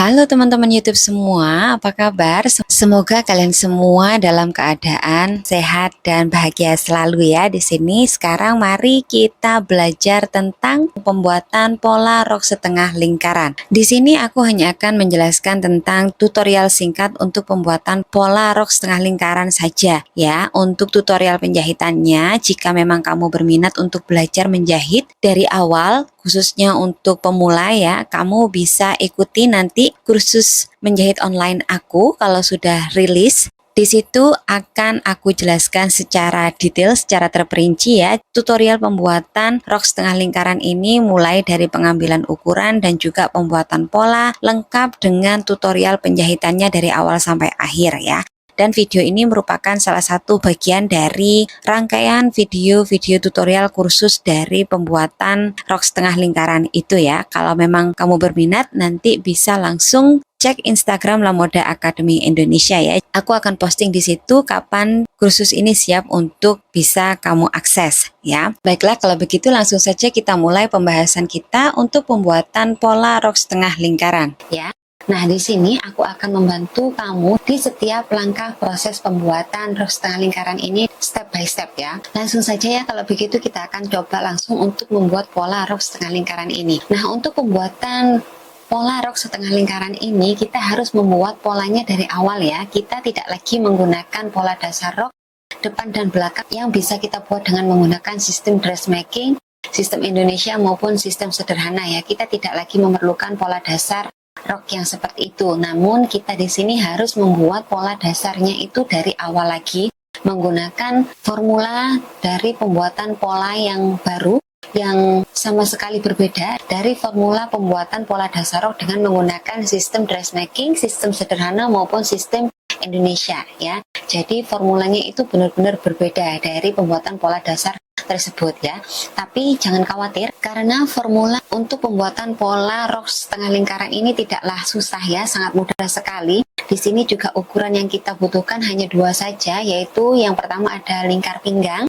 Halo teman-teman YouTube semua, apa kabar? Semoga kalian semua dalam keadaan sehat dan bahagia selalu ya. Di sini sekarang mari kita belajar tentang pembuatan pola rok setengah lingkaran. Di sini aku hanya akan menjelaskan tentang tutorial singkat untuk pembuatan pola rok setengah lingkaran saja ya. Untuk tutorial penjahitannya, jika memang kamu berminat untuk belajar menjahit dari awal, khususnya untuk pemula ya, kamu bisa ikuti nanti kursus menjahit online aku kalau sudah rilis. Di situ akan aku jelaskan secara detail, secara terperinci ya, tutorial pembuatan rok setengah lingkaran ini mulai dari pengambilan ukuran dan juga pembuatan pola lengkap dengan tutorial penjahitannya dari awal sampai akhir ya. Dan video ini merupakan salah satu bagian dari rangkaian video-video tutorial kursus dari pembuatan rok setengah lingkaran itu ya. Kalau memang kamu berminat, nanti bisa langsung cek Instagram Lamoda Academy Indonesia ya. Aku akan posting di situ kapan kursus ini siap untuk bisa kamu akses ya. Baiklah, kalau begitu langsung saja kita mulai pembahasan kita untuk pembuatan pola rok setengah lingkaran ya. Nah, di sini aku akan membantu kamu di setiap langkah proses pembuatan rok setengah lingkaran ini step by step ya. Langsung saja ya, kalau begitu kita akan coba langsung untuk membuat pola rok setengah lingkaran ini. Nah, untuk pembuatan pola rok setengah lingkaran ini kita harus membuat polanya dari awal ya. Kita tidak lagi menggunakan pola dasar rok depan dan belakang yang bisa kita buat dengan menggunakan sistem dressmaking, sistem Indonesia maupun sistem sederhana ya. Kita tidak lagi memerlukan pola dasar rok yang seperti itu. Namun kita di sini harus membuat pola dasarnya itu dari awal lagi menggunakan formula dari pembuatan pola yang baru yang sama sekali berbeda dari formula pembuatan pola dasar rok dengan menggunakan sistem dressmaking, sistem sederhana maupun sistem Indonesia ya. Jadi formulanya itu benar-benar berbeda dari pembuatan pola dasar tersebut ya. Tapi jangan khawatir karena formula untuk pembuatan pola rok setengah lingkaran ini tidaklah susah ya, sangat mudah sekali. Di sini juga ukuran yang kita butuhkan hanya dua saja, yaitu yang pertama ada lingkar pinggang,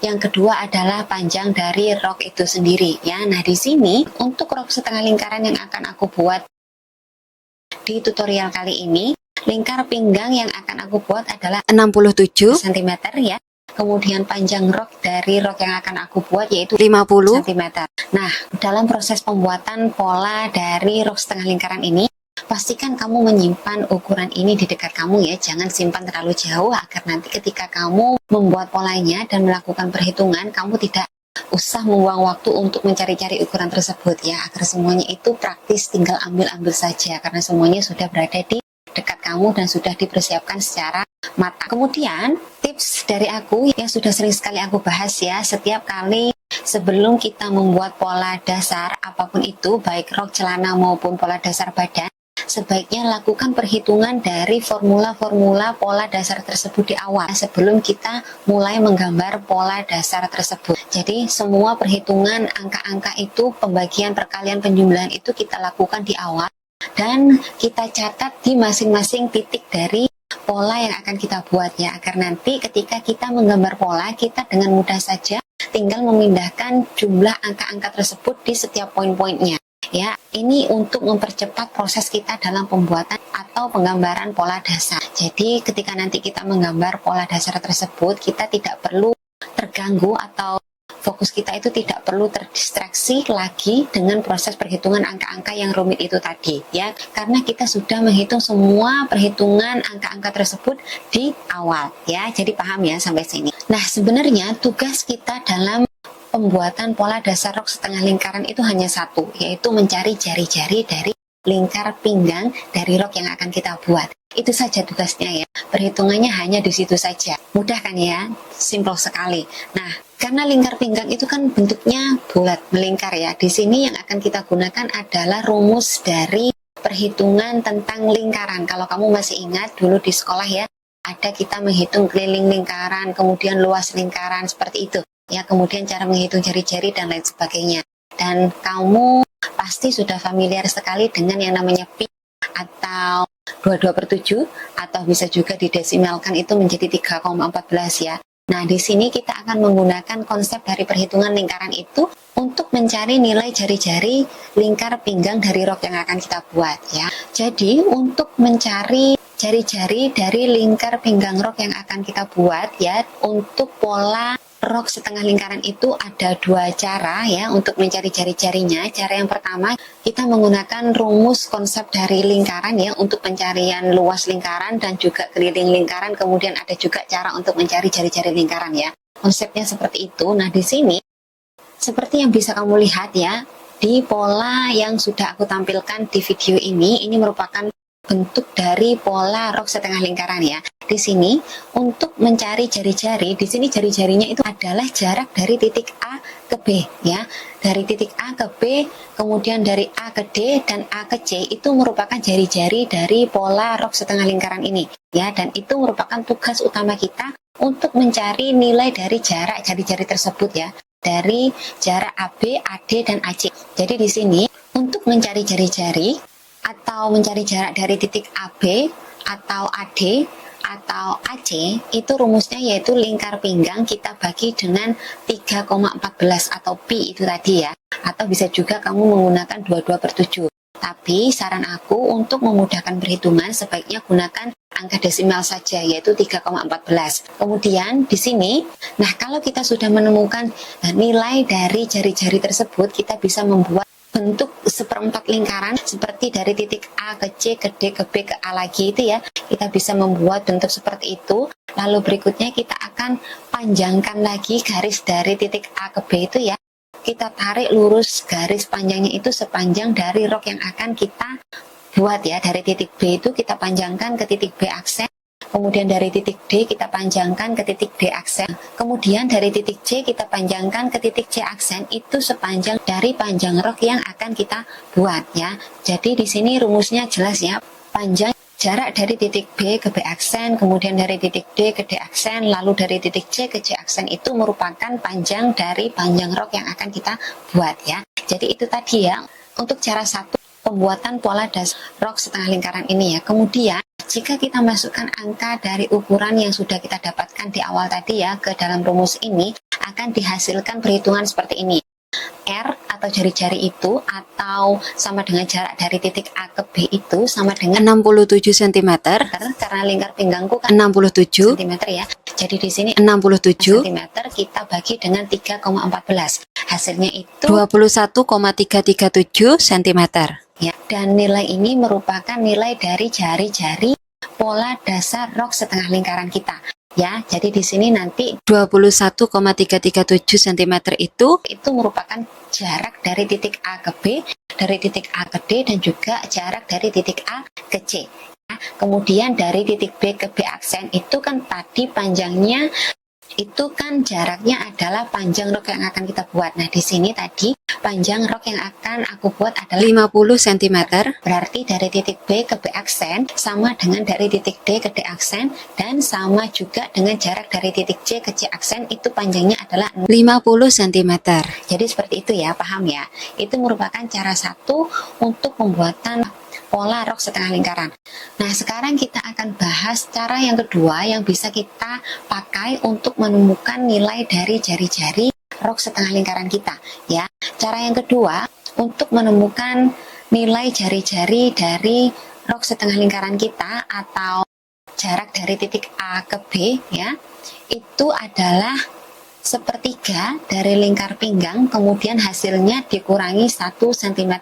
yang kedua adalah panjang dari rok itu sendiri ya. Nah, di sini untuk rok setengah lingkaran yang akan aku buat di tutorial kali ini, lingkar pinggang yang akan aku buat adalah 67 cm ya. Kemudian panjang rok dari rok yang akan aku buat yaitu 50 cm. Nah, dalam proses pembuatan pola dari rok setengah lingkaran ini, pastikan kamu menyimpan ukuran ini di dekat kamu ya. Jangan simpan terlalu jauh agar nanti ketika kamu membuat polanya dan melakukan perhitungan, kamu tidak usah membuang waktu untuk mencari-cari ukuran tersebut ya. Agar semuanya itu praktis, tinggal ambil-ambil saja karena semuanya sudah berada di dekat kamu dan sudah dipersiapkan secara matang. Kemudian tips dari aku yang sudah sering sekali aku bahas ya, setiap kali sebelum kita membuat pola dasar apapun itu, baik rok, celana maupun pola dasar badan, sebaiknya lakukan perhitungan dari formula-formula pola dasar tersebut di awal sebelum kita mulai menggambar pola dasar tersebut. Jadi semua perhitungan angka-angka itu, pembagian, perkalian, penjumlahan itu kita lakukan di awal dan kita catat di masing-masing titik dari pola yang akan kita buat ya, agar nanti ketika kita menggambar pola, kita dengan mudah saja tinggal memindahkan jumlah angka-angka tersebut di setiap poin-poinnya ya. Ini untuk mempercepat proses kita dalam pembuatan atau penggambaran pola dasar. Jadi ketika nanti kita menggambar pola dasar tersebut, kita tidak perlu terganggu atau fokus kita itu tidak perlu terdistraksi lagi dengan proses perhitungan angka-angka yang rumit itu tadi ya, karena kita sudah menghitung semua perhitungan angka-angka tersebut di awal ya. Jadi paham ya sampai sini. Nah, sebenarnya tugas kita dalam pembuatan pola dasar rok setengah lingkaran itu hanya satu, yaitu mencari jari-jari dari lingkar pinggang dari rok yang akan kita buat. Itu saja tugasnya ya. Perhitungannya hanya di situ saja. Mudah kan ya? Simple sekali. Nah, karena lingkar pinggang itu kan bentuknya bulat, melingkar ya. Di sini yang akan kita gunakan adalah rumus dari perhitungan tentang lingkaran. Kalau kamu masih ingat dulu di sekolah ya, ada kita menghitung keliling lingkaran, kemudian luas lingkaran seperti itu. Ya, kemudian cara menghitung jari-jari dan lain sebagainya. dan kamu pasti sudah familiar sekali dengan yang namanya pi atau 22/7, atau bisa juga didesimalkan itu menjadi 3,14 ya. Nah, di sini kita akan menggunakan konsep dari perhitungan lingkaran itu untuk mencari nilai jari-jari lingkar pinggang dari rok yang akan kita buat ya. Jadi, untuk mencari jari-jari dari lingkar pinggang rok yang akan kita buat ya, untuk pola rok setengah lingkaran itu ada dua cara ya untuk mencari jari-jarinya. Cara yang pertama, kita menggunakan rumus konsep dari lingkaran ya untuk pencarian luas lingkaran dan juga keliling lingkaran. Kemudian ada juga cara untuk mencari jari-jari lingkaran ya. Konsepnya seperti itu. Nah, di sini seperti yang bisa kamu lihat ya, di pola yang sudah aku tampilkan di video ini merupakan bentuk dari pola rok setengah lingkaran ya. Di sini untuk mencari jari-jari, di sini jari-jarinya itu adalah jarak dari titik A ke B ya. Dari titik A ke B, kemudian dari A ke D dan A ke C itu merupakan jari-jari dari pola rok setengah lingkaran ini ya, dan itu merupakan tugas utama kita untuk mencari nilai dari jarak jari-jari tersebut ya. Dari jarak AB, AD dan AC. Jadi di sini untuk mencari jari-jari atau mencari jarak dari titik AB atau AD atau AC, itu rumusnya yaitu lingkar pinggang kita bagi dengan 3,14 atau pi itu tadi ya, atau bisa juga kamu menggunakan 22/7. Tapi saran aku untuk memudahkan perhitungan sebaiknya gunakan angka desimal saja yaitu 3,14. Kemudian di sini, nah kalau kita sudah menemukan nilai dari jari-jari tersebut, kita bisa membuat bentuk seperempat lingkaran seperti dari titik A ke C ke D ke B ke A lagi itu ya. Kita bisa membuat bentuk seperti itu. Lalu berikutnya kita akan panjangkan lagi garis dari titik A ke B itu ya. Kita tarik lurus garis panjangnya itu sepanjang dari rok yang akan kita buat ya. Dari titik B itu kita panjangkan ke titik B aksen. Kemudian dari titik D kita panjangkan ke titik D aksen. Kemudian dari titik C kita panjangkan ke titik C aksen, itu sepanjang dari panjang rok yang akan kita buat ya. Jadi di sini rumusnya jelas ya. Panjang jarak dari titik B ke B aksen, kemudian dari titik D ke D aksen, lalu dari titik C ke C aksen itu merupakan panjang dari panjang rok yang akan kita buat ya. Jadi itu tadi ya untuk cara satu pembuatan pola dasar rok setengah lingkaran ini ya. Kemudian jika kita masukkan angka dari ukuran yang sudah kita dapatkan di awal tadi ya ke dalam rumus ini, akan dihasilkan perhitungan seperti ini. R atau jari-jari itu atau sama dengan jarak dari titik A ke B itu sama dengan 67 cm karena lingkar pinggangku kan 67 cm ya. Jadi di sini 67 cm kita bagi dengan 3,14. Hasilnya itu 21,337 cm. ya. Dan nilai ini merupakan nilai dari jari-jari pola dasar rok setengah lingkaran kita. Ya, jadi di sini nanti 21,337 cm itu merupakan jarak dari titik A ke B, dari titik A ke D, dan juga jarak dari titik A ke C. Ya, kemudian dari titik B ke B aksen itu kan tadi panjangnya itu kan jaraknya adalah panjang rok yang akan kita buat. Nah, di sini tadi panjang rok yang akan aku buat adalah 50 cm. Berarti dari titik B ke B aksen sama dengan dari titik D ke D aksen, dan sama juga dengan jarak dari titik C ke C aksen itu panjangnya adalah 50 cm. Jadi seperti itu ya, paham ya? Itu merupakan cara satu untuk pembuatan pola rok setengah lingkaran. Nah, sekarang kita akan bahas cara yang kedua yang bisa kita pakai untuk menemukan nilai dari jari-jari rok setengah lingkaran kita ya. Cara yang kedua untuk menemukan nilai jari-jari dari rok setengah lingkaran kita atau jarak dari titik A ke B ya, itu adalah sepertiga dari lingkar pinggang, kemudian hasilnya dikurangi 1 cm.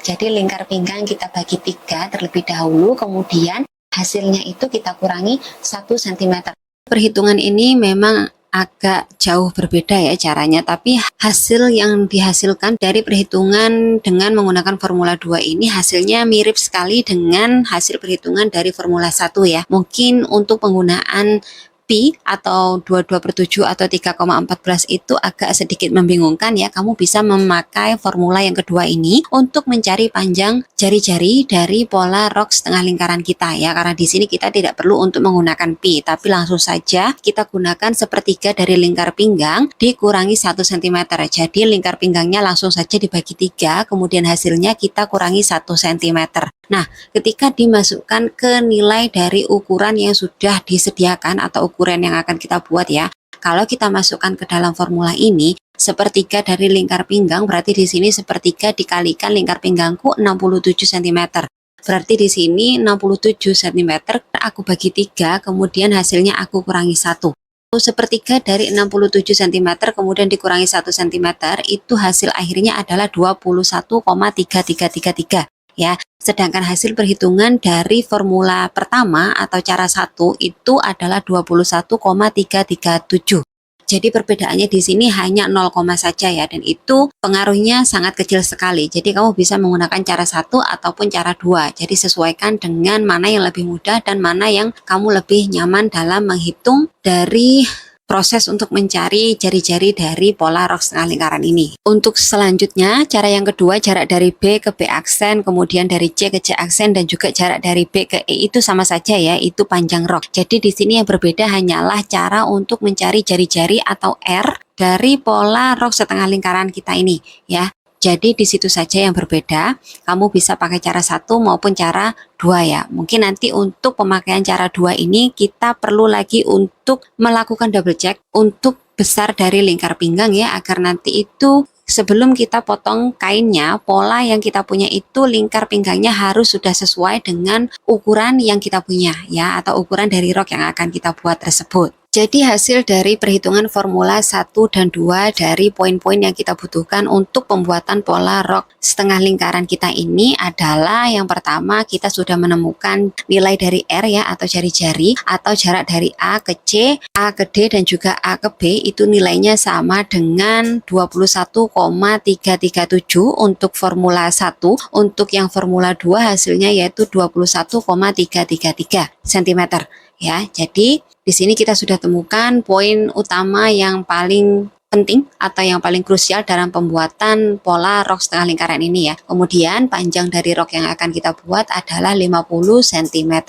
Jadi lingkar pinggang kita bagi 3 terlebih dahulu, kemudian hasilnya itu kita kurangi 1 cm. Perhitungan ini memang agak jauh berbeda ya caranya, tapi hasil yang dihasilkan dari perhitungan dengan menggunakan formula 2 ini hasilnya mirip sekali dengan hasil perhitungan dari formula 1 ya. Mungkin untuk penggunaan pi atau 22/7 atau 3,14 itu agak sedikit membingungkan ya, kamu bisa memakai formula yang kedua ini untuk mencari panjang jari-jari dari pola rok setengah lingkaran kita ya, karena di sini kita tidak perlu untuk menggunakan pi, tapi langsung saja kita gunakan sepertiga dari lingkar pinggang dikurangi 1 cm. Jadi lingkar pinggangnya langsung saja dibagi 3, kemudian hasilnya kita kurangi 1 cm. Nah, ketika dimasukkan ke nilai dari ukuran yang sudah disediakan atau ukuran yang akan kita buat ya, kalau kita masukkan ke dalam formula ini, sepertiga dari lingkar pinggang berarti di sini sepertiga dikalikan lingkar pinggangku 67 cm. Berarti di sini 67 cm aku bagi 3, kemudian hasilnya aku kurangi 1. Sepertiga dari 67 cm kemudian dikurangi 1 cm, itu hasil akhirnya adalah 21,3333 ya. Sedangkan hasil perhitungan dari formula pertama atau cara 1 itu adalah 21,337. Jadi perbedaannya di sini hanya 0, saja ya, dan itu pengaruhnya sangat kecil sekali. Jadi kamu bisa menggunakan cara 1 ataupun cara 2. Jadi sesuaikan dengan mana yang lebih mudah dan mana yang kamu lebih nyaman dalam menghitung dari proses untuk mencari jari-jari dari pola rok setengah lingkaran ini. Untuk selanjutnya, cara yang kedua, jarak dari B ke B aksen, kemudian dari C ke C aksen, dan juga jarak dari B ke E itu sama saja ya, itu panjang rok. Jadi di sini yang berbeda hanyalah cara untuk mencari jari-jari atau R dari pola rok setengah lingkaran kita ini ya. Jadi di situ saja yang berbeda, kamu bisa pakai cara 1 maupun cara 2 ya. Mungkin nanti untuk pemakaian cara 2 ini kita perlu lagi untuk melakukan double check untuk besar dari lingkar pinggang ya, agar nanti itu sebelum kita potong kainnya, pola yang kita punya itu lingkar pinggangnya harus sudah sesuai dengan ukuran yang kita punya ya, atau ukuran dari rok yang akan kita buat tersebut. Jadi hasil dari perhitungan formula 1 dan 2 dari poin-poin yang kita butuhkan untuk pembuatan pola rok setengah lingkaran kita ini adalah, yang pertama kita sudah menemukan nilai dari R ya, atau jari-jari, atau jarak dari A ke C, A ke D, dan juga A ke B itu nilainya sama dengan 21,337 untuk formula 1. Untuk yang formula 2 hasilnya yaitu 21,333 cm ya. Jadi di sini kita sudah temukan poin utama yang paling penting atau yang paling krusial dalam pembuatan pola rok setengah lingkaran ini ya. Kemudian panjang dari rok yang akan kita buat adalah 50 cm.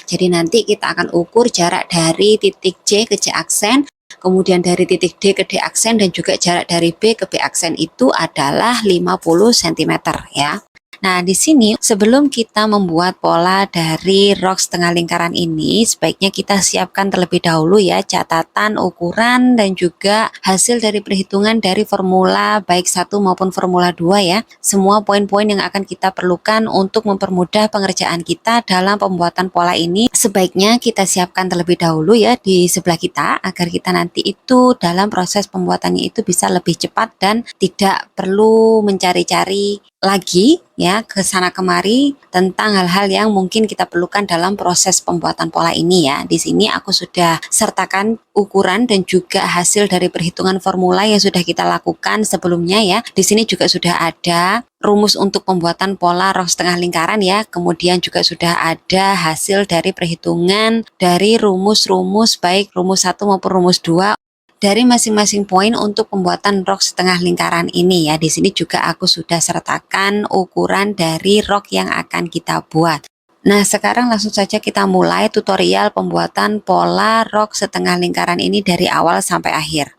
Jadi nanti kita akan ukur jarak dari titik C ke C aksen, kemudian dari titik D ke D aksen, dan juga jarak dari B ke B aksen itu adalah 50 cm ya. Nah, di sini sebelum kita membuat pola dari rok setengah lingkaran ini, sebaiknya kita siapkan terlebih dahulu ya catatan, ukuran, dan juga hasil dari perhitungan dari formula baik 1 maupun formula 2 ya. Semua poin-poin yang akan kita perlukan untuk mempermudah pengerjaan kita dalam pembuatan pola ini sebaiknya kita siapkan terlebih dahulu ya di sebelah kita, agar kita nanti itu dalam proses pembuatannya itu bisa lebih cepat dan tidak perlu mencari-cari lagi ya ke sana kemari tentang hal-hal yang mungkin kita perlukan dalam proses pembuatan pola ini ya. Di sini aku sudah sertakan ukuran dan juga hasil dari perhitungan formula yang sudah kita lakukan sebelumnya ya. Di sini juga sudah ada rumus untuk pembuatan pola rok setengah lingkaran ya. Kemudian juga sudah ada hasil dari perhitungan dari rumus-rumus baik rumus 1 maupun rumus 2 dari masing-masing poin untuk pembuatan rok setengah lingkaran ini ya. Di sini juga aku sudah sertakan ukuran dari rok yang akan kita buat. Nah, sekarang langsung saja kita mulai tutorial pembuatan pola rok setengah lingkaran ini dari awal sampai akhir.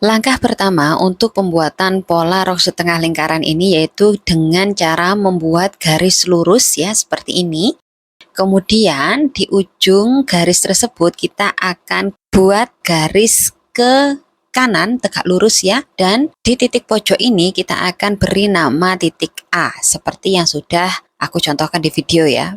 Langkah pertama untuk pembuatan pola rok setengah lingkaran ini yaitu dengan cara membuat garis lurus ya, seperti ini. Kemudian di ujung garis tersebut kita akan buat garis ke kanan tegak lurus ya, dan di titik pojok ini kita akan beri nama titik A seperti yang sudah aku contohkan di video ya.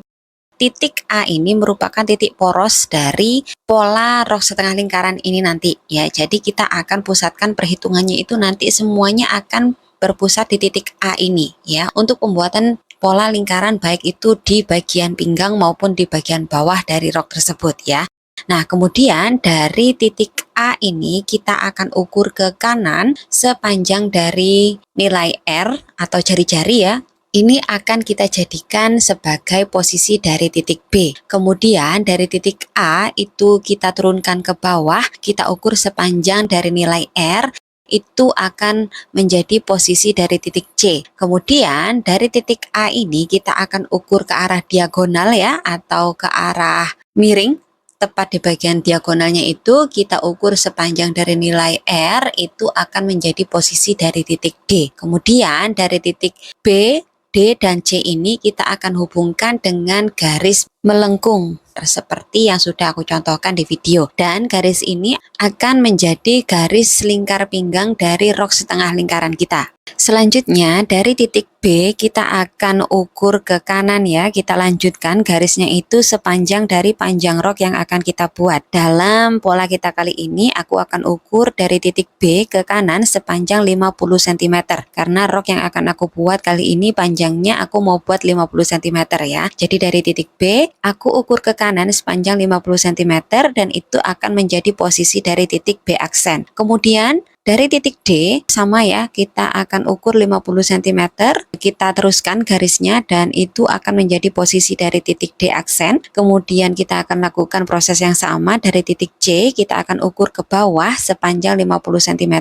Titik A ini merupakan titik poros dari pola rok setengah lingkaran ini nanti ya. Jadi kita akan pusatkan perhitungannya itu nanti semuanya akan berpusat di titik A ini ya, untuk pembuatan pola lingkaran baik itu di bagian pinggang maupun di bagian bawah dari rok tersebut ya. Nah, kemudian dari titik A ini kita akan ukur ke kanan sepanjang dari nilai R atau jari-jari ya, ini akan kita jadikan sebagai posisi dari titik B. Kemudian dari titik A itu kita turunkan ke bawah, kita ukur sepanjang dari nilai R, itu akan menjadi posisi dari titik C. Kemudian dari titik A ini kita akan ukur ke arah diagonal ya, atau ke arah miring. Tepat di bagian diagonalnya itu kita ukur sepanjang dari nilai R, itu akan menjadi posisi dari titik D. Kemudian dari titik B, D dan C ini kita akan hubungkan dengan garis melengkung seperti yang sudah aku contohkan di video, dan garis ini akan menjadi garis lingkar pinggang dari rok setengah lingkaran kita. Selanjutnya dari titik B kita akan ukur ke kanan ya, kita lanjutkan garisnya itu sepanjang dari panjang rok yang akan kita buat. Dalam pola kita kali ini aku akan ukur dari titik B ke kanan sepanjang 50 cm, karena rok yang akan aku buat kali ini panjangnya aku mau buat 50 cm ya. Jadi dari titik B aku ukur ke kanan sepanjang 50 cm, dan itu akan menjadi posisi dari titik B aksen. Kemudian dari titik D sama ya, kita akan ukur 50 cm, kita teruskan garisnya dan itu akan menjadi posisi dari titik D aksen. Kemudian kita akan lakukan proses yang sama dari titik C, kita akan ukur ke bawah sepanjang 50 cm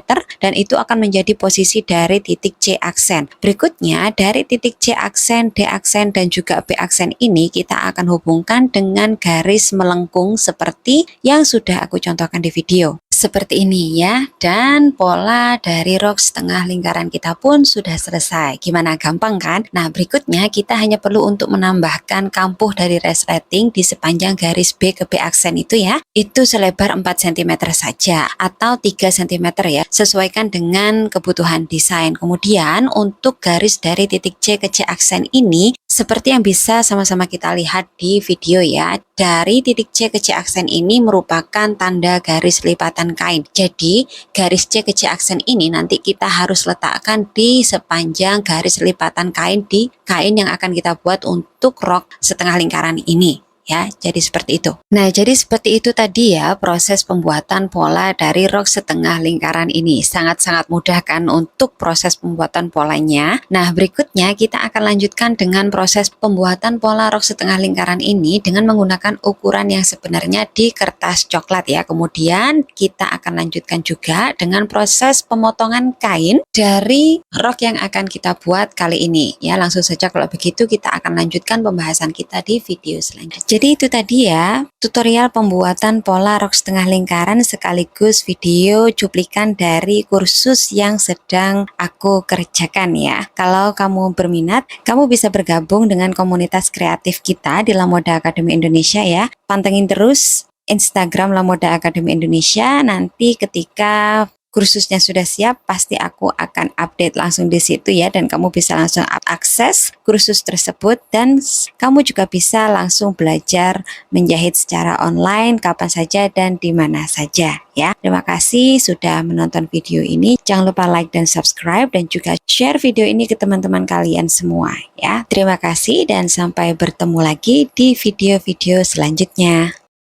dan itu akan menjadi posisi dari titik C aksen. Berikutnya dari titik C aksen, D aksen dan juga B aksen ini kita akan hubungkan dengan garis melengkung seperti yang sudah aku contohkan di video. Seperti ini ya, dan pola dari rok setengah lingkaran kita pun sudah selesai. Gimana, gampang kan? Nah berikutnya kita hanya perlu untuk menambahkan kampuh dari resleting di sepanjang garis B ke B aksen itu ya. Itu selebar 4 cm saja atau 3 cm ya, sesuaikan dengan kebutuhan desain. Kemudian untuk garis dari titik C ke C aksen ini seperti yang bisa sama-sama kita lihat di video ya, dari titik C ke C aksen ini merupakan tanda garis lipatan kain. Jadi garis C ke C aksen ini nanti kita harus letakkan di sepanjang garis lipatan kain di kain yang akan kita buat untuk rok setengah lingkaran ini. Ya, jadi seperti itu. Nah, jadi seperti itu tadi ya proses pembuatan pola dari rok setengah lingkaran ini. Sangat-sangat mudah kan untuk proses pembuatan polanya. Nah, berikutnya kita akan lanjutkan dengan proses pembuatan pola rok setengah lingkaran ini dengan menggunakan ukuran yang sebenarnya di kertas coklat ya. Kemudian kita akan lanjutkan juga dengan proses pemotongan kain dari rok yang akan kita buat kali ini. Ya, langsung saja kalau begitu kita akan lanjutkan pembahasan kita di video selanjutnya. Jadi itu tadi ya tutorial pembuatan pola rok setengah lingkaran sekaligus video cuplikan dari kursus yang sedang aku kerjakan ya. Kalau kamu berminat, kamu bisa bergabung dengan komunitas kreatif kita di Lamoda Academy Indonesia ya. Pantengin terus Instagram Lamoda Academy Indonesia, nanti ketika kursusnya sudah siap pasti aku akan update langsung di situ ya, dan kamu bisa langsung akses kursus tersebut dan kamu juga bisa langsung belajar menjahit secara online kapan saja dan di mana saja ya. Terima kasih sudah menonton video ini. Jangan lupa like dan subscribe dan juga share video ini ke teman-teman kalian semua ya. Terima kasih dan sampai bertemu lagi di video-video selanjutnya.